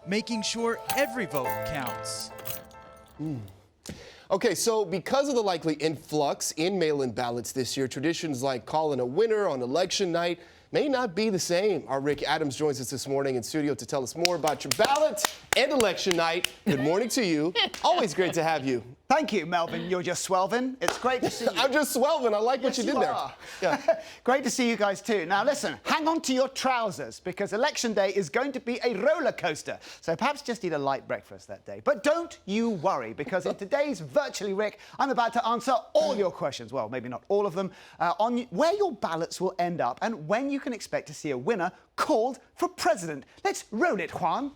making sure every vote counts. Okay, so because of the likely influx in mail-in ballots this year, traditions like calling a winner on election night may not be the same. Our Rick Adams joins us this morning in studio to tell us more about your ballot and election night. Good morning to you. Always great to have you. Thank you, Melvin. You're just swelvin. It's great to see you. I'm just swelvin. I like what you did there. Yeah. Great to see you guys too. Now listen, hang on to your trousers because election day is going to be a roller coaster. So perhaps just eat a light breakfast that day. But don't you worry because in today's Virtually Rick, I'm about to answer all your questions. Well, maybe not all of them, on where your ballots will end up and when you can expect to see a winner called for president. Let's roll it, Juan.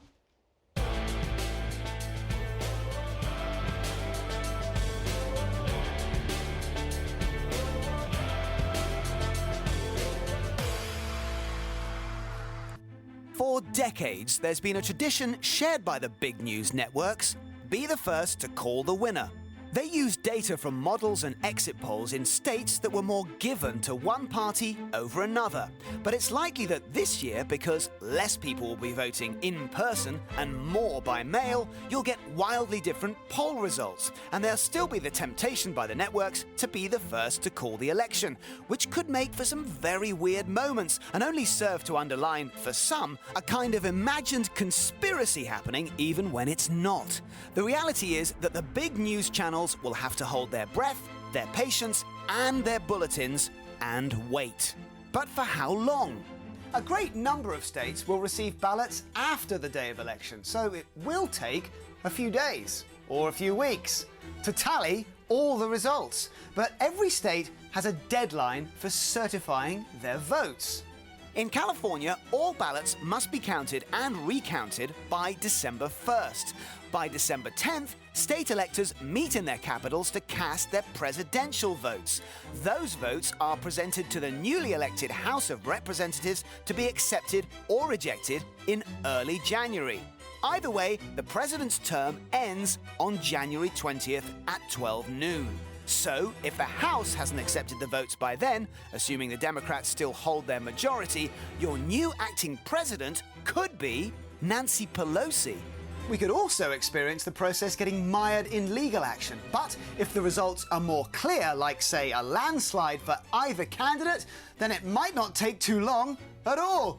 For decades, there's been a tradition shared by the big news networks: be the first to call the winner. They use data from models and exit polls in states that were more given to one party over another. But it's likely that this year, because less people will be voting in person and more by mail, you'll get wildly different poll results. And there'll still be the temptation by the networks to be the first to call the election, which could make for some very weird moments and only serve to underline, for some, a kind of imagined conspiracy happening even when it's not. The reality is that the big news channels will have to hold their breath, their patience, and their bulletins and wait. But for how long? A great number of states will receive ballots after the day of election, so it will take a few days or a few weeks to tally all the results. But every state has a deadline for certifying their votes. In California, all ballots must be counted and recounted by December 1st. By December 10th, state electors meet in their capitals to cast their presidential votes. Those votes are presented to the newly elected House of Representatives to be accepted or rejected in early January. Either way, the president's term ends on January 20th at 12 noon. So, if the House hasn't accepted the votes by then, assuming the Democrats still hold their majority, your new acting president could be Nancy Pelosi. We could also experience the process getting mired in legal action. But if the results are more clear, like, say, a landslide for either candidate, then it might not take too long at all.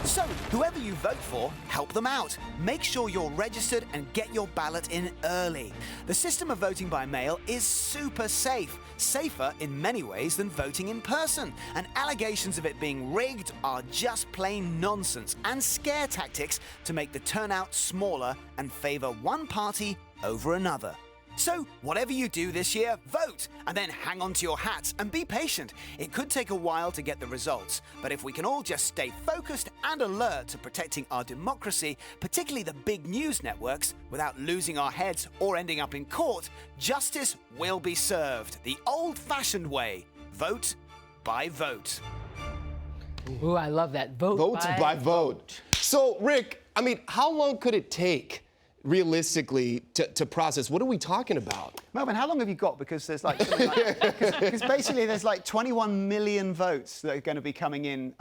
So, whoever you vote for, help them out. Make sure you're registered and get your ballot in early. The system of voting by mail is super safe. Safer in many ways than voting in person. And allegations of it being rigged are just plain nonsense and scare tactics to make the turnout smaller and favour one party over another. So, whatever you do this year, vote, and then hang on to your hats and be patient. It could take a while to get the results, but if we can all just stay focused and alert to protecting our democracy, particularly the big news networks, without losing our heads or ending up in court, justice will be served the old-fashioned way. Vote by vote. Ooh, I love that. Vote by vote. So, Rick, I mean, how long could it take realistically to process? What are we talking about? Melvin, how long have you got? Because there's like, because basically there's like 21 million votes that are going to be coming in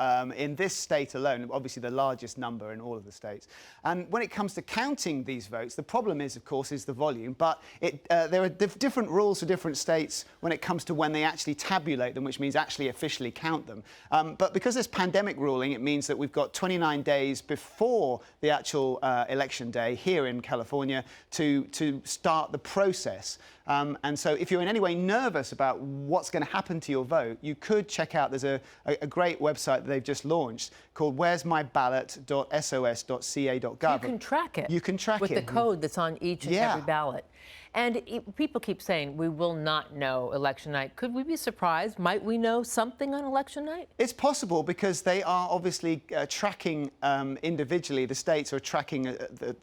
this state alone, obviously the largest number in all of the states. And when it comes to counting these votes, the problem is, of course, is the volume. But there are different rules for different states when it comes to when they actually tabulate them, which means actually officially count them. But because there's pandemic ruling, it means that we've got 29 days before the actual election day here in California to start the process. And so if you're in any way nervous about what's going to happen to your vote, you could check out, there's a great website that they've just launched called where'smyballot.sos.ca.gov. You can track it. You can track with it. With the code that's on each and every ballot. And people keep saying we will not know election night. Could we be surprised? Might we know something on election night? It's possible because they are obviously tracking individually. The states are tracking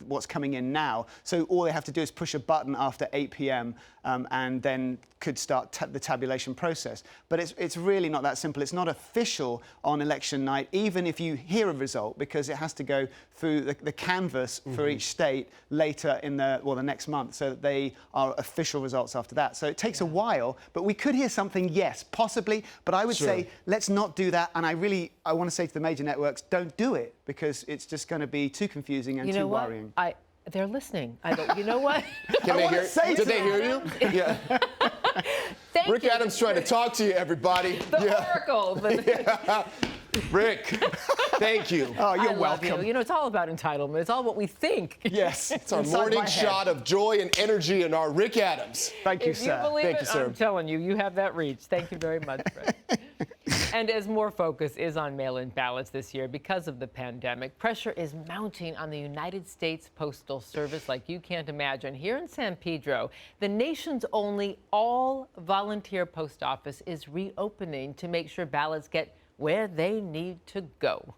what's coming in now. So all they have to do is push a button after 8 p.m. And then could start the tabulation process. But it's really not that simple. It's not official on election night, even if you hear a result, because it has to go through the canvass for each state later in the next month, so that they our official results after that. So it takes a while, but we could hear something, yes, possibly, but I would say let's not do that. And I want to say to the major networks, don't do it, because it's just going to be too confusing and too worrying. They're listening. I go, you know what? Can they hear? Did they hear you? Yeah. Rick Adams trying to talk to you, everybody. The Oracle. Rick, thank you. Oh, you're welcome. You know, it's all about entitlement. It's all what we think. Yes. It's our morning shot of joy and energy in our Rick Adams. Thank you, sir. If you believe Thank it, you, sir. I'm telling you, you have that reach. Thank you very much, Fred. And as more focus is on mail-in ballots this year because of the pandemic, pressure is mounting on the United States Postal Service like you can't imagine. Here in San Pedro, the nation's only all-volunteer post office is reopening to make sure ballots get where they need to go.